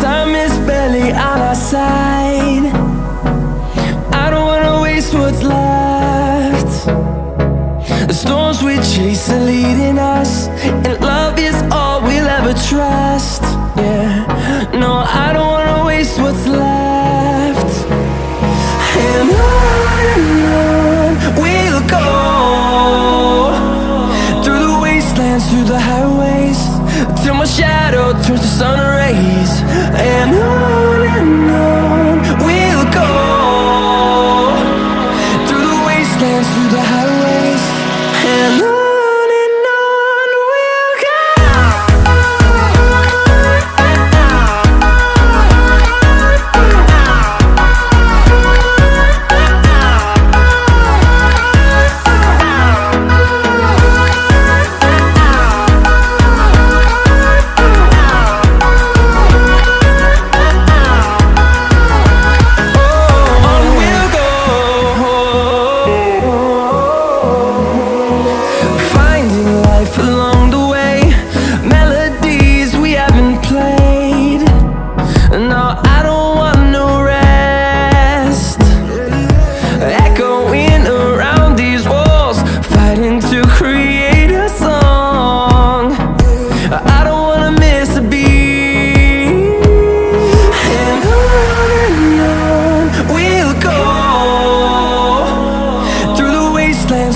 Time is barely on our side. I don't wanna waste what's left. The storms we chase are leading us, and love is all we'll ever trust. Yeah, no, I don't wanna waste what's left. And on we'll go, through the wastelands, through the highways, till my shadow turns to sun rays. And on we'll go, through the wastelands, through the highways, and on we'll go.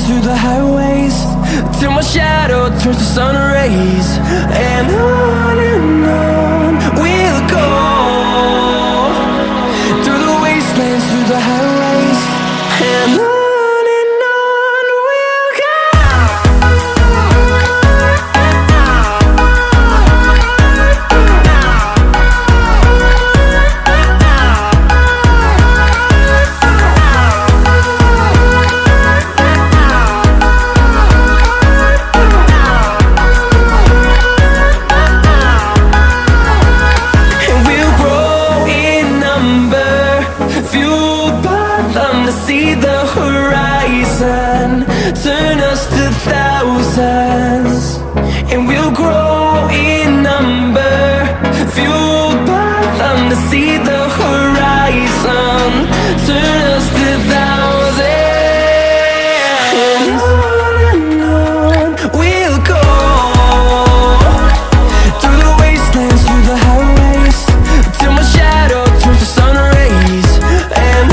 Through the highways, till my shadow turns to sun rays. And on we'll go, through the wastelands, through the highways, and on we'll go. To see the horizon turn us to thousands, and we'll grow in number, fueled by them. To see the horizon turn us to thousands, and on we'll go, through the wastelands, through the highways, till my shadow turns to sun rays. And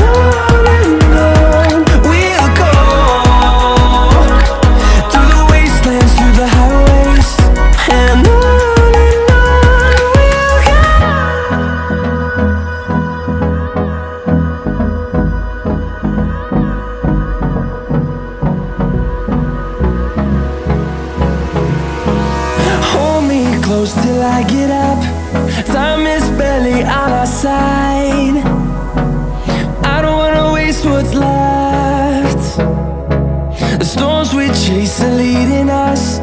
close till I get up. Time is barely on our side. I don't wanna waste what's left. The storms we chase are leading